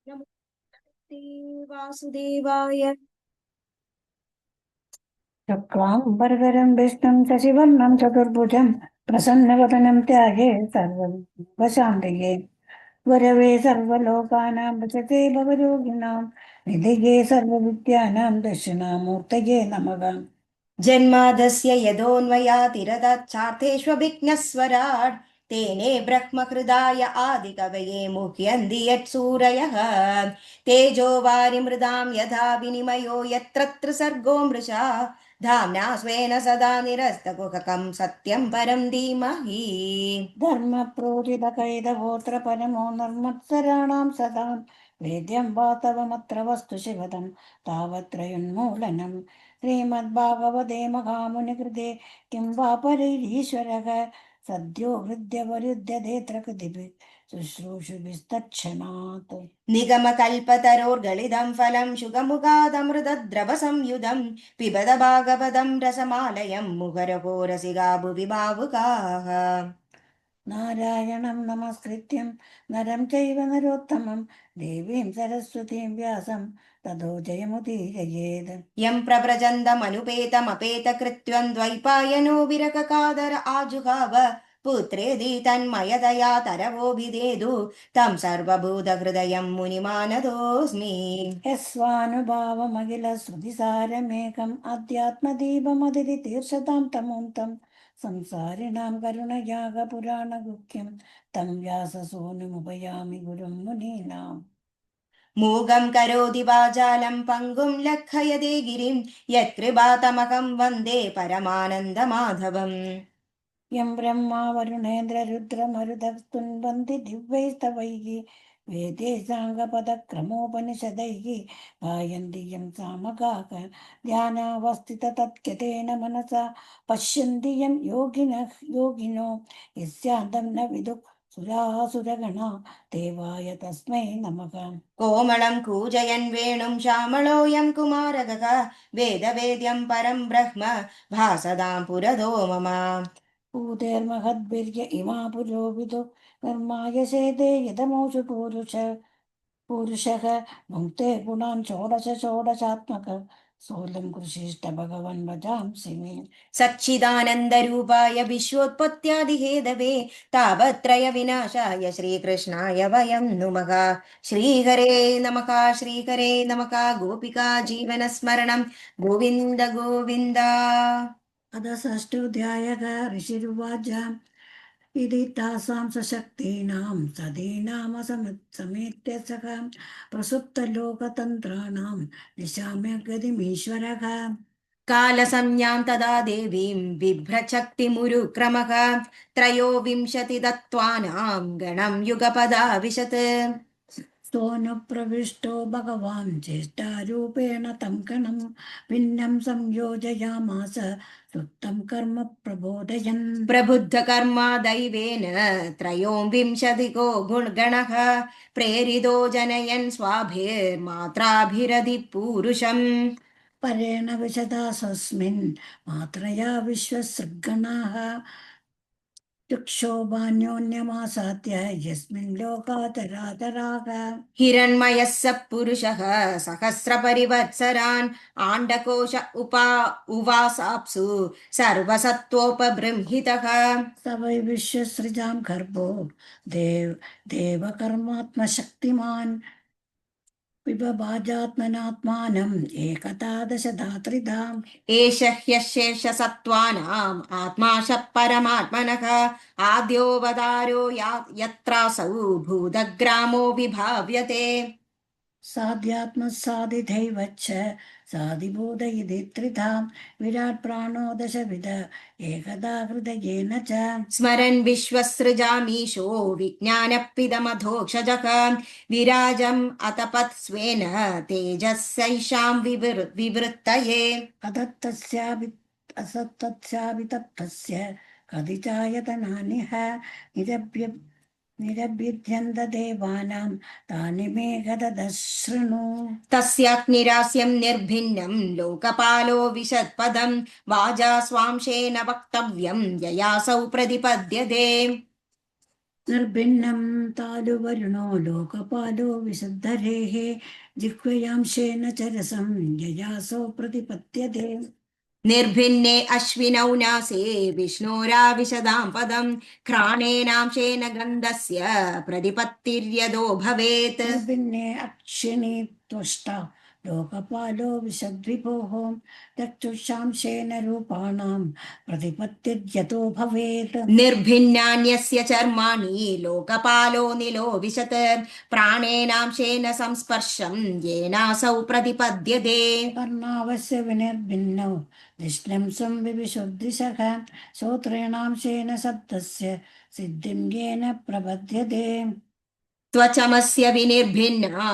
नमस्ते वासुदेवाय। शुक्लाम्बरधरं विष्णुं शशिवर्णं चतुर्भुजं प्रसन्नवदनं ध्याये सर्वशान्तिये गुरवे सर्वलोकानां भजते भवरोगिणां निधये सर्वविद्यानां दक्षिणामूर्तये नमः। जन्मादस्य यदोऽन्वयातिरदच्चार्थेष्वभिघ्नस्वराट् तेने ब्रह्महृदाय आदिकवये मुह्यन्ति यत्सूरयः। तेजो वारिमृदां यथा विनिमयो यत्र त्रिसर्गो मृषा धाम्ना स्वेन सदा निरस्तकुहकं सत्यं परं धीमहि। धर्मप्रोदितकैतवोऽत्र परमो निर्मत्सराणां सदा वेद्यं वातवमत्र वस्तु शिवदं तावत्रयोन्मूलनम् श्रीमद्भागवते महामुनिकृते किं वा परैरीश्वरः सद्यो हृद्यवरुध्यतेऽत्र कृतिभिः शुश्रूषुभिस्तच्छनात् निगमकल्पतरोर्गलिदं फलं शुगमुखादमृतद्रवसंयुधं पिबद भागवतं रसमालयं मुहुरहो रसिका भुवि भावुकाः। नारायणं नमस्कृत्यं नरं चैव नरोत्तमं देवीं सरस्वतीं व्यासं ततो जयमुदीरयेत्। यं प्रव्रजन्तमनुपेतमपेतकृत्यं द्वैपायनो विरककादर आजुहाव पुत्रेदि तन्मयतया तरवोभिदेदु तं सर्वभूतहृदयं मुनिमानतोऽस्मि। यस्वानुभावमखिलश्रुतिसारमेकम् अध्यात्मदीपमदितितीर्षतां तमों तं संसारिणां करुणयागपुराणगुह्यं तं व्याससूनुमुपयामि गुरुं मुनीनाम्। मूगं करोति वाचालं पङ्गुं लङ्घयते गिरिं यत्कृपातमहं वन्दे परमानन्दमाधवम्। यं ब्रह्मा वरुणेन्द्ररुद्रमरुतस्तुन्वन्ति दिव्यैस्तवैः वेदे साङ्गपदक्रमोपनिषदैः गायन्ति यं सामगाः ध्यानावस्थिततत्कृतेन मनसा पश्यन्ति यं योगिनो यस्यान्तं न विदुः सुरासुरगणा देवाय तस्मै नमः। कोमलं कूजयन् वेणुं श्यामलोऽयं कुमारकः वेदवेद्यं परं ब्रह्म भासदां पुरदो मम। भूतेर्महद्भिर्य इमा पुरोविदो कर्माय शेते यदमोषु पुरुषः भुङ्क्ते गुणान् षोडश षोडशात्मक सोऽलं कृषिष्ट भगवन् भजांसि मे। सच्चिदानन्दरूपाय विश्वोत्पत्त्यादिहेदवे तापत्रयविनाशाय श्रीकृष्णाय वयं नुमः। श्रीहरे नमः श्रीहरे नमः गोपिका जीवनस्मरणं गोविन्द गोविन्द। अथ षष्ठोऽध्यायः ऋषिरुवाच इति तासां सशक्तीनां सदीनामसमेत्य सः प्रसुप्तलोकतन्त्राणां निशाम्य गतिमीश्वरः कालसंज्ञां तदा देवीं बिभ्रच्छक्तिमुरुक्रमः त्रयोविंशतितत्त्वानां गणं युगपदाविशत्। सोऽनुप्रविष्टो भगवान् चेष्टारूपेण तं कणं भिन्नं संयोजयामास सुप्तं कर्म प्रबोधयन्। प्रबुद्धकर्मा दैवेन त्रयोविंशतिको गुणगणः प्रेरितो जनयन् स्वाभिर्मात्राभिरधिपूरुषम्। परेण विशदा स्वस्मिन् मात्रया विश्वसृग्गणाः चक्षोभान्योन्यमासाद्य यस्मिन् लोकाचराचराः हिरण्मयः स पुरुषः सहस्रपरिवत्सरान् आण्डकोश उवासाप्सु सर्वसत्त्वोपबृंहितः। स वै विश्वसृजां गर्भो देवकर्मात्मशक्तिमान् विभभाजात्मनात्मानम् एकदा दशधात्रिधाम्। एष ह्यशेषसत्त्वानाम् आत्मा शः परमात्मनः आद्योऽवतारो यत्रासौ भूतग्रामो विभाव्यते। साध्यात्मसाधिदैवच्च साधिभूत इति त्रिधाम् विराट् प्राणो दशविध एकदा हृदयेन च स्मरन् विश्वसृजामीशो विज्ञानपिदमधोक्षजः विराजम् अतपत् स्वेन तेजस्यैषां विवृत्तये। असत्तस्याभितप्तस्य कति चायतनानि ह निरभ्य निरभ्युध्यन्त देवानां तानि मे गदशृणु। तस्याग्निरास्यं निर्भिन्नं लोकपालो विशत्पदं वाजा स्वांशेन वक्तव्यं ययासौ प्रतिपद्यते। നിർഭിന്നം താലുവരുണോ ലോകപാലോ വിശുദ്ധരേः ജിഹ്വയാംശേന ചരസം യയാസോ പ്രതിപദ്യത്തെ. निर्भिन्ने अश्विनौ नासे विष्णोराविशदां पदं घ्राणेनांशेन गन्धस्य प्रतिपत्तिर्यदो भवेत् നിർഭിന്നെ അക്ഷിണി ത്വഷ്ട ലോകപാലോ വിശദ്വിഭോः ചക്ഷുഷാംശേന രൂപാണാം പ്രതിപത്തിര്യതോ ഭവേത്. निर्भिन्नान्यस्य चर्माणि लोकपालो निलो विशत् प्राणेनांशेन संस्पर्शं येनासौ प्रतिपद्यते വർണ്ണാവസ്യ വിനിർഭിന്നോ ദിഷ്ണം സംവിവിശുദ്ദിശഃ ശ്രോത്രേണാംശേന ശബ്ദസ്യ സിദ്ധിം യേന പ്രപദ്യത്തെ. त्वचमस्य विनिर्भिन्ना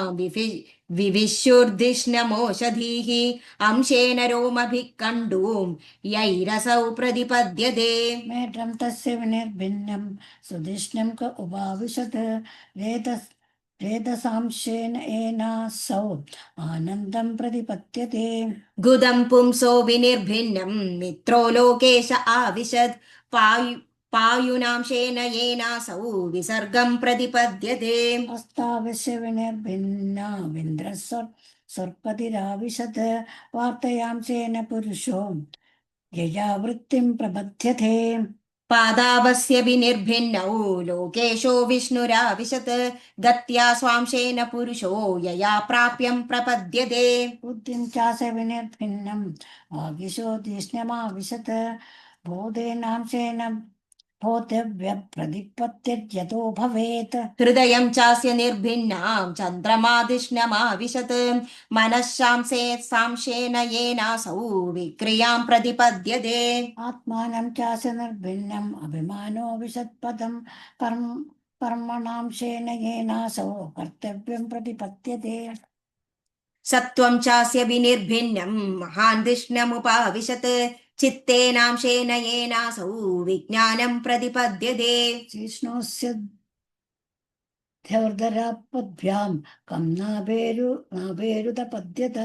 विविशुर्धिष्णमोषधीः अंशेन रोमभिः कण्डूं यैरसौ प्रतिपद्यते മേഢം തസ്യ വിനിർഭിന്നം സുധിഷ്ണം ക ഉപാവിശത് വേദസാംശേന ഏനാസൗ ആനന്ദം പ്രതിപദ്യത്തെ. गुदं पुंसो विनिर्भिन्नं मित्रो लोकेश आविशद् पायुनांशेन येनासौ विसर्गं प्रतिपद्यते ഹസ്താവസ്യ വിനിർഭിന്നാവിന്ദ്രസ്വർപ്പതിരാവിശത് വാർത്തയാംശേന പുരുഷോ യയാ വൃത്തിം പ്രബധ്യത്തെ. पादावस्य विनिर्भिन्नौ लोकेशो विष्णुराविशत् गत्या स्वांशेन पुरुषो यया प्राप्यं प्रपद्यते ബുദ്ധിം ചാസ വിനിർഭിന്നം വാഗിശോ തീഷ്ണമാവിശത് ബോധേനാംശേന ബോധവ്യ പ്രതിപത്തിര്യതോ ഭവേത്. हृदयं चास्य निर्भिन्नां चन्द्रमाधिष्ण्यमाविशत् मनःशांसे सांशेन येनासौ विक्रियां प्रतिपद्यते ആത്മാനം ചാസ്യ നിർഭിന്നം അഭിമാനോ വിശത്പദം കർമ്മണാംശേന യേനാസോ കർത്തവ്യം പ്രതിപദ്യത്തെ. सत्त्वं चास्य विनिर्भिन्नं महान्धिष्ण्यमुपाविशत् चित्तेनांशेन येनासौ विज्ञानं प्रतिपद्यते ശീഷ്ണോസ്യ ധ്യോർധരാപദ്ഭ്യാം കം നാഭേരുതപദ്യത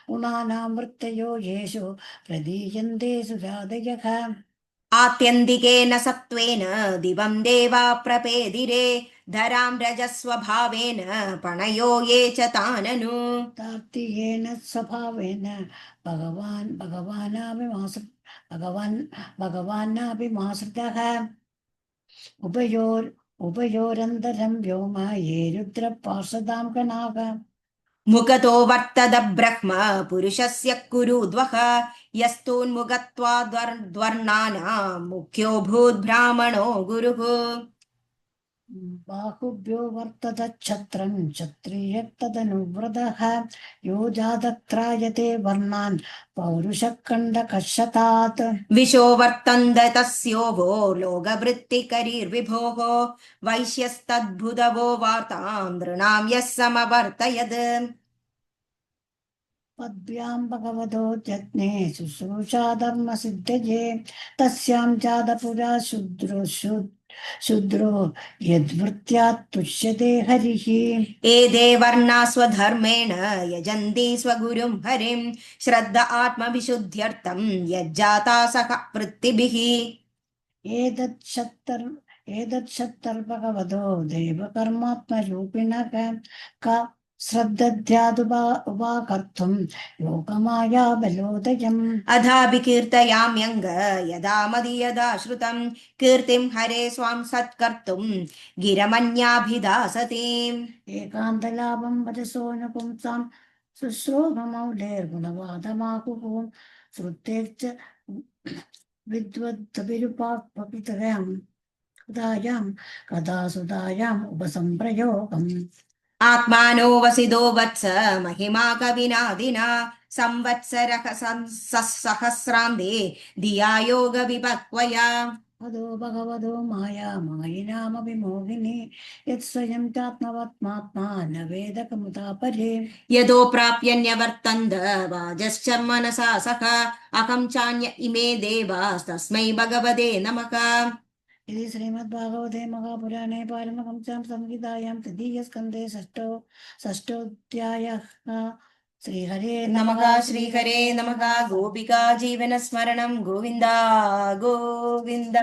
ഗുണാനാം വൃത്തയോ യേഷു പ്രദീയന്തെ സുജാതയഃ. आत्यन्तिकेन सत्त्वेन दिवं देवा प्रपेदिरे धरां रजस्वभावेन पणयो ये च ताननु താർത്തിയേന സ്വഭാവേന ഭഗവാനാഭിമാശ്രിതഃ ഉഭയോരന്തരം വ്യോമ യേ രുദ്ര പാർഷദാം ഗണാഃ. मुखतो वर्तद ब्रह्म पुरुषस्य कुरुद्वः यस्तून्मुखत्वाद्वर्णानां मुख्यो भूद्ब्राह्मणो गुरुः ബാഹുഭ്യോ വർത്തത ഛത്രം ക്ഷത്രിയത്തദനുവ്രതഃ യോ ജാതത്രായത്തെ വർണ്ണാൻ പൗരുഷക്കണ്ഡകശതാത്. विशो वर्तन्द तस्योभो लोकवृत्तिकरीर्विभोः वैश्यस्तद्भुतवो वार्तां नृणां यः समवर्तयत् പദ്ഭ്യാം ഭഗവതോ ജജ്ഞേ ശുശ്രൂഷാധർമ്മസിദ്ധയേ തസ്യാം ജാതപുരാ ശൂദ്രോ യദ്വൃത്യാത് തുഷ്യത്തെ ഹരിഃ. एते वर्णा स्वधर्मेण यजन्ति स्वगुरुं हरिं श्रद्ध आत्मविशुद्ध्यर्थं यज्जाता सह वृत्तिभिः ഏതത് ഭഗവതോ ദേവകർമാത്മരൂപിണഃ ക ശ്രദ്ധധ്യാതുപാകർത്തും യോഗമായാ ബലോദയം. अधाभिकीर्तयाम्यङ्ग यदा मदीयदा श्रुतं कीर्तिं हरे स्वां सत्कर्तुं गिरमन्याभिधासतीम् ഏകാന്തലാഭം വചസോനുപുംസാം ശുശ്രൂഷമൗലേർഗുണവാദമാഹുഃ ശ്രുതേർച്ച വിദ്വദ്ഭിരുപാകൃതായാം കഥാസുതായാം ഉപസംപ്രയോഗം. आत्मानो वसिदो वत्स महिमा कविनादिना संवत्सरः सहस्रान्ते धिया योगविपक्वया അതോ ഭഗവതോ മായാമായിനാമവിമോഹിനി യത് സ്വയം ചാത്മവത്മാത്മാ ന വേദകമുതാപരേ. यतो प्राप्यन्यवर्तन्त वाजश्च मनसा सख अहं चान्य इमे देवास्तस्मै भगवते नमः ഇത് ശ്രീമദ്ഭാഗവതേ മഹാപുരാണേ പാരമഹംസ്യാം സംഹിതായാം തൃതീയസ്കന്ധേ ഷഷ്ഠോധ്യായഃ. ശ്രീഹരേ नमः श्रीहरे नमः गोपिका जीवनस्मरणं गोविन्द गोविन्द